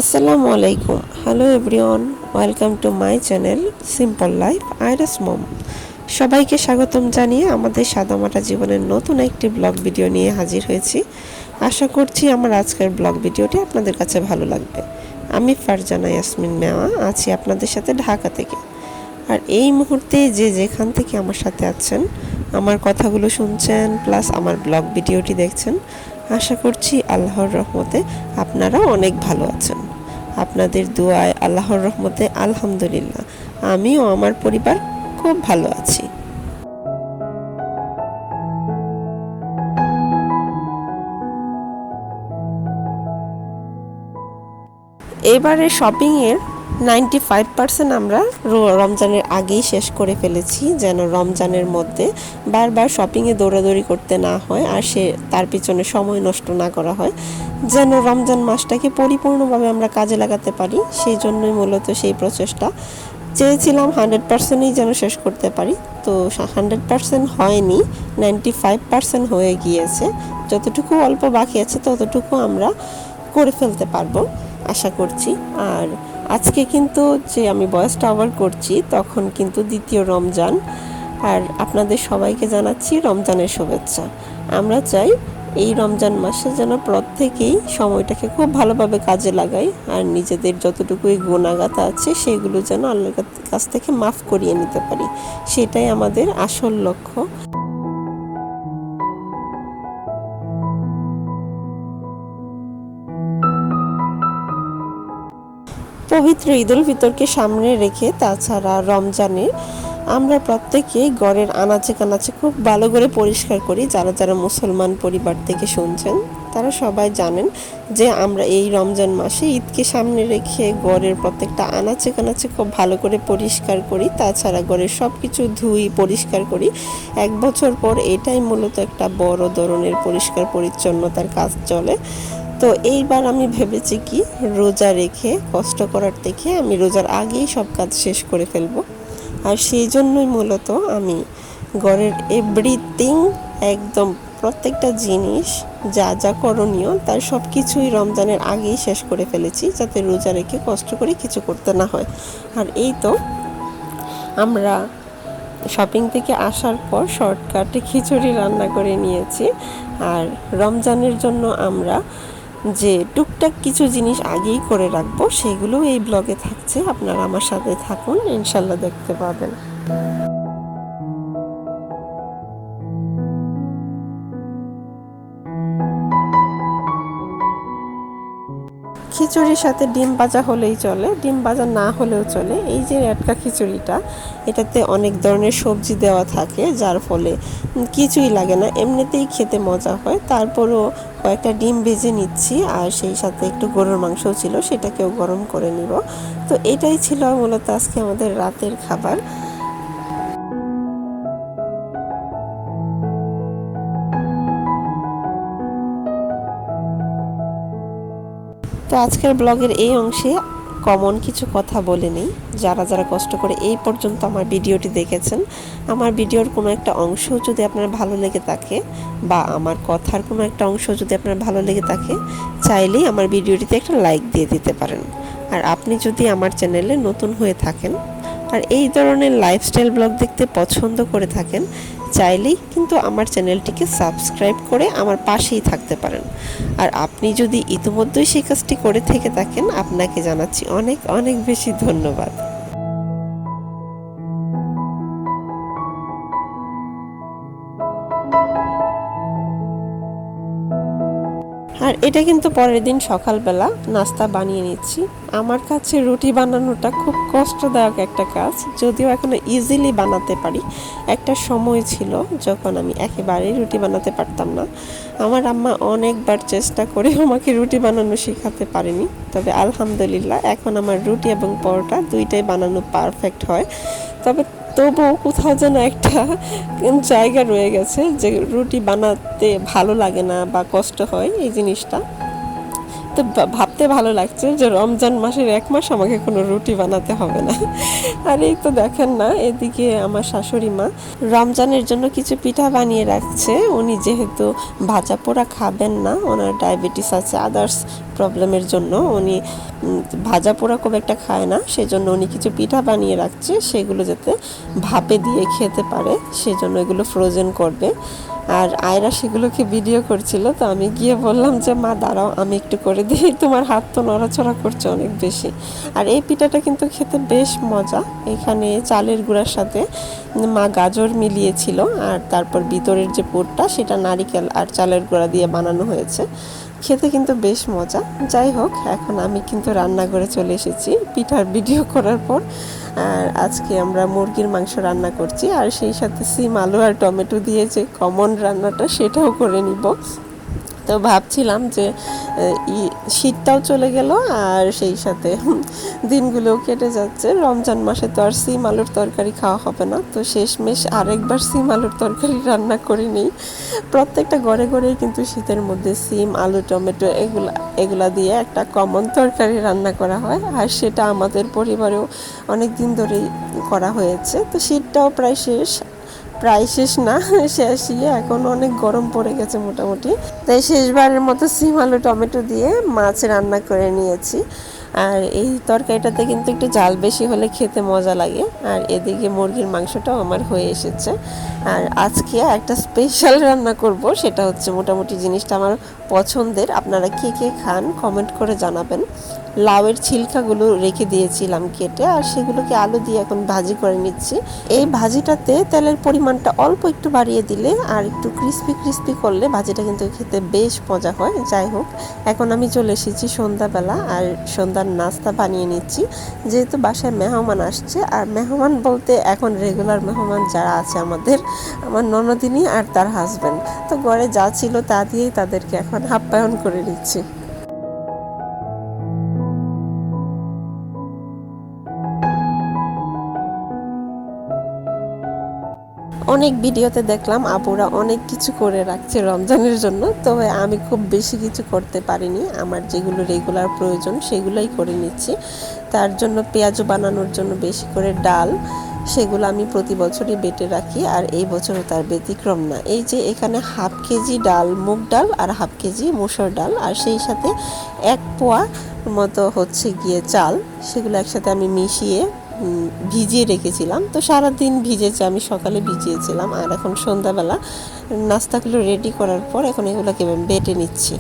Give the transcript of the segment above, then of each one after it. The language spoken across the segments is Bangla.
আসসালামু আলাইকুম। Hello everyone, welcome to my channel simple life Airas mom. সবাইকে স্বাগতম জানিয়ে আমাদের সাদামাটা জীবনের নতুন একটি ব্লগ ভিডিও নিয়ে হাজির হয়েছি। আশা করছি আমার আজকের ব্লগ ভিডিওটি আপনাদের কাছে ভালো লাগবে। আমি ফারজানা ইয়াসমিন মেওয়া আছি আপনাদের সাথে ঢাকা থেকে। আর এই মুহূর্তে যে যেখান থেকে আমার সাথে আছেন, আমার কথাগুলো শুনছেন প্লাস আমার ব্লগ ভিডিওটি দেখছেন, আশা করছি আল্লাহর রহমতে আপনারা অনেক ভালো আছেন। আপনাদের দোয়ায় আল্লাহর রহমতে আলহামদুলিল্লাহ আমিও আমার পরিবার খুব ভালো আছি। এবারে শপিংয়ের 95% আমরা রমজানের আগেই শেষ করে ফেলেছি, যেন রমজানের মধ্যে বারবার শপিংয়ে দৌড়াদৌড়ি করতে না হয় আর তার পিছনে সময় নষ্ট না করা হয়, যেন রমজান মাসটাকে পরিপূর্ণভাবে আমরা কাজে লাগাতে পারি। সেই জন্যই মূলত সেই প্রচেষ্টা চেয়েছিলাম 100%ই যেন শেষ করতে পারি। তো 100% হয়নি, 95% হয়ে গিয়েছে। যতটুকু অল্প বাকি আছে ততটুকু আমরা করে ফেলতে পারবো আশা করছি। আর আজকে কিন্তু যে আমি ভয়েসটা ওভার করছি তখন কিন্তু দ্বিতীয় রমজান, আর আপনাদের সবাইকে জানাচ্ছি রমজানের শুভেচ্ছা। আমরা চাই এই রমজান মাসে যেন প্রত্যেকেই সময়টাকে খুব ভালোভাবে কাজে লাগাই আর নিজেদের যতটুকুই গুণাগাতা আছে সেগুলো যেন আল্লাহর কাছ থেকে মাফ করিয়ে নিতে পারি, সেটাই আমাদের আসল লক্ষ্য। পবিত্র ঈদুল ফিতরকে সামনে রেখে তাছাড়া রমজানে আমরা প্রত্যেকেই ঘরের আনাচে কানাচে খুব ভালো করে পরিষ্কার করি। যারা যারা মুসলমান পরিবার থেকে শুনছেন তারা সবাই জানেন যে আমরা এই রমজান মাসে ঈদকে সামনে রেখে ঘরের প্রত্যেকটা আনাচে কানাচে খুব ভালো করে পরিষ্কার করি। তাছাড়া ঘরের সব কিছু ধুই পরিষ্কার করি। 1 বছর পর এটাই মূলত একটা বড় ধরনের পরিষ্কার পরিচ্ছন্নতার কাজ চলে। তো এইবার আমি ভেবেছি কি, রোজা রেখে কষ্ট করার থেকে আমি রোজার আগেই সব কাজ শেষ করে ফেলবো। আর সেই জন্যই মূলত আমি ঘরের এভরিথিং, একদম প্রত্যেকটা জিনিস যা যা করণীয় তার সব কিছুই রমজানের আগেই শেষ করে ফেলেছি, যাতে রোজা রেখে কষ্ট করে কিছু করতে না হয়। আর এই তো আমরা শপিং থেকে আসার পর শর্টকাটে খিচুড়ি রান্না করে নিয়েছি। আর রমজানের জন্য আমরা যে টুকটাক কিছু জিনিস আগেই করে রাখবো সেগুলো এই ব্লগে থাকছে, আপনারা আমার সাথে থাকুন, ইনশাল্লাহ দেখতে পাবেন। খিচুড়ির সাথে ডিম ভাজা হলেই চলে, ডিম ভাজা না হলেও চলে। এই যে রেটকা খিচুড়িটা, এটাতে অনেক ধরনের সবজি দেওয়া থাকে যার ফলে কিছুই লাগে না, এমনিতেই খেতে মজা হয়। তারপরও কয়েকটা ডিম ভেজে নিচ্ছি আর সেই সাথে একটু গরুর মাংসও ছিল, সেটাকেও গরম করে নিব। তো এটাই ছিল মূলত আজকে আমাদের রাতের খাবার। তো আজকের ব্লগের এই অংশে কমন কিছু কথা বলে নিই। যারা যারা কষ্ট করে এই পর্যন্ত আমার ভিডিওটি দেখেছেন, আমার ভিডিওর কোনো একটা অংশ যদি আপনার ভালো লেগে থাকে বা আমার কথার কোনো একটা অংশ যদি আপনার ভালো লেগে থাকে, চাইলেই আমার ভিডিওটিতে একটা লাইক দিয়ে দিতে পারেন। আর আপনি যদি আমার চ্যানেলে নতুন হয়ে থাকেন আর এই ধরনের লাইফস্টাইল ব্লগ দেখতে পছন্দ করে থাকেন, চাইলেই কিন্তু আমার চ্যানেলটিকে সাবস্ক্রাইব করে আমার পাশেই থাকতে পারেন। আর আপনি যদি ইতিমধ্যেই সেই কাজটি করে থেকে থাকেন, আপনাকে জানাচ্ছি অনেক অনেক বেশি ধন্যবাদ। আর এটা কিন্তু পরের দিন সকালবেলা নাস্তা বানিয়ে নিচ্ছি। আমার কাছে রুটি বানানোটা খুব কষ্টদায়ক একটা কাজ, যদিও এখনো ইজিলি বানাতে পারি। একটা সময় ছিল যখন আমি একেবারেই রুটি বানাতে পারতাম না। আমার আম্মা অনেকবার চেষ্টা করে আমাকে রুটি বানানো শেখাতে পারেনি, তবে আলহামদুলিল্লাহ এখন আমার রুটি এবং পরোটা দুইটাই বানানো পারফেক্ট হয়। তবুও কোথাও যেন একটা জায়গা রয়ে গেছে যে রুটি বানাতে ভালো লাগে না বা কষ্ট হয় এই জিনিসটা। তো ভাবতে এতে ভালো লাগছে যে রমজান মাসের 1 মাস আমাকে কোনো রুটি বানাতে হবে না। আর এই তো দেখেন না, এদিকে আমার শাশুড়ি মা রমজানের জন্য কিছু পিঠা বানিয়ে রাখছে। উনি যেহেতু ভাজা পোড়া খাবেন না, ওনার ডায়াবেটিস আছে, আদার্স প্রবলেমের জন্য উনি ভাজা পোড়া খুব একটা খায় না, সেজন্য উনি কিছু পিঠা বানিয়ে রাখছে, সেগুলো যাতে ভাপে দিয়ে খেতে পারে সেজন্য এগুলো ফ্রোজেন করবে। আর আয়রা সেগুলোকে ভিডিও করছিল, তো আমি গিয়ে বললাম যে মা দাঁড়াও, আমি একটু করে দিই, তোমার হাত তো নড়াচড়া করছে অনেক বেশি। আর এই পিঠাটা কিন্তু খেতে বেশ মজা। এখানে চালের গুঁড়ার সাথে মা গাজর মিলিয়েছিল, আর তারপর ভিতরের যে পুরটা সেটা নারিকেল আর চালের গুঁড়া দিয়ে বানানো হয়েছে। খেতে কিন্তু বেশ মজা। যাই হোক, এখন আমি কিন্তু রান্নাঘরে চলে এসেছি পিঠার ভিডিও করার পর। আর আজকে আমরা মুরগির মাংস রান্না করছি, আর সেই সাথে সিম, আলু আর টমেটো দিয়ে যে কমন রান্নাটা সেটাও করে নিব। তো ভাবছিলাম যে শীতটাও চলে গেল আর সেই সাথে দিনগুলোও কেটে যাচ্ছে। রমজান মাসে তো আর সিম আলুর তরকারি খাওয়া হবে না, তো শেষমেশ আরেকবার সিম আলুর তরকারি রান্না করে নিই। প্রত্যেকটা ঘরে ঘরেই কিন্তু শীতের মধ্যে সিম, আলু, টমেটো এগুলা দিয়ে একটা কমন তরকারি রান্না করা হয়, আর সেটা আমাদের পরিবারেও অনেক দিন ধরেই করা হয়েছে। তো শীতটাও প্রায় শেষ না, শেষই, এখন অনেক গরম পড়ে গেছে মোটামুটি। তাই শেষবারের মতো সিম, আলু, টমেটো দিয়ে মাছ রান্না করে নিয়েছি। আর এই তরকারিটাতে কিন্তু একটু ঝাল বেশি হলে খেতে মজা লাগে। আর এদিকে মুরগির মাংসটাও আমার হয়ে এসেছে। আর আজকে একটা স্পেশাল রান্না করব, সেটা হচ্ছে মোটামুটি জিনিসটা আমার পছন্দের। আপনারা কে কে খান কমেন্ট করে জানাবেন। লাউয়ের ছিলকাগুলো রেখে দিয়েছিলাম কেটে, আর সেগুলোকে আলু দিয়ে এখন ভাজি করে নিচ্ছি। এই ভাজিটাতে তেলের পরিমাণটা অল্প একটু বাড়িয়ে দিলে আর একটু ক্রিস্পি করলে ভাজিটা কিন্তু খেতে বেশ মজা হয়। যাই হোক, এখন আমি চলে এসেছি সন্ধ্যাবেলা, আর সন্ধ্যার নাস্তা বানিয়ে নিচ্ছি। যেহেতু বাসায় মেহমান আসছে, আর মেহমান বলতে এখন রেগুলার মেহমান যারা আছে আমার ননদিনী আর তার হাজব্যান্ড, তো ঘরে যা ছিল তা দিয়েই তাদেরকে এখন আপ্যায়ন করে নিচ্ছি। অনেক ভিডিওতে দেখলাম আপুরা অনেক কিছু করে রাখছে রমজানের জন্য, তবে আমি খুব বেশি কিছু করতে পারিনি। আমার যেগুলো রেগুলার প্রয়োজন সেগুলোই করে নিচ্ছি। তার জন্য পেঁয়াজু বানানোর জন্য বেশি করে ডাল, সেগুলো আমি প্রতি বছরই বেটে রাখি, আর এই বছরও তার ব্যতিক্রম না। এই যে এখানে 1/2 কেজি ডাল, মুগ ডাল, আর 1/2 কেজি মসুর ডাল, আর সেই সাথে 1 পোয়া মতো হচ্ছে গিয়ে চাল, সেগুলো একসাথে আমি মিশিয়ে ভিজিয়ে রেখেছিলাম। তো সারাদিন ভিজেছে, আমি সকালে ভিজিয়েছিলাম, আর এখন সন্ধ্যাবেলা নাস্তাগুলো রেডি করার পর এখন এগুলোকে বেটে নিচ্ছি।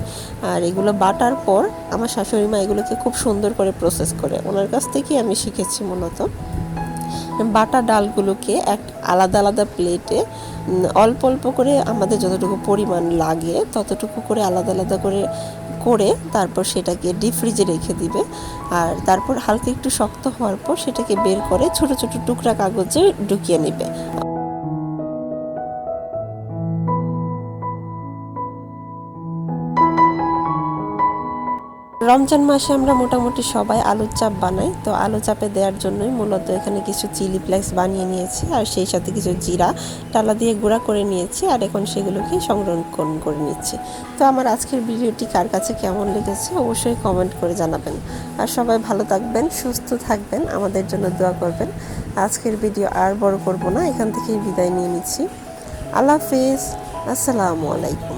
আর এগুলো বাটার পর আমার শাশুড়ি মা এগুলোকে খুব সুন্দর করে প্রসেস করে, ওনার কাছ থেকেই আমি শিখেছি মূলত। বাটা ডালগুলোকে এক আলাদা আলাদা প্লেটে অল্প অল্প করে আমাদের যতটুকু পরিমাণ লাগে ততটুকু করে আলাদা আলাদা করে তারপর সেটাকে ডিপ ফ্রিজে রেখে দিবে। আর তারপর হালকা একটু শক্ত হওয়ার পর সেটাকে বের করে ছোট ছোট টুকরা কাগজে ঢুকিয়ে নেবে। রমজান মাসে আমরা মোটামুটি সবাই আলুর চাপ বানাই, তো আলু চাপে দেওয়ার জন্যই মূলত এখানে কিছু চিলি ফ্লেক্স বানিয়ে নিয়েছি, আর সেই সাথে কিছু জিরা টালা দিয়ে গুঁড়া করে নিয়েছি, আর এখন সেগুলোকে সংরক্ষণ করে নিচ্ছি। তো আমার আজকের ভিডিওটি কার কাছে কেমন লেগেছে অবশ্যই কমেন্ট করে জানাবেন। আর সবাই ভালো থাকবেন, সুস্থ থাকবেন, আমাদের জন্য দোয়া করবেন। আজকের ভিডিও আর বড় করব না, এখান থেকেই বিদায় নিয়ে নিচ্ছি। আল্লাহ হাফিজ, আসসালামু আলাইকুম।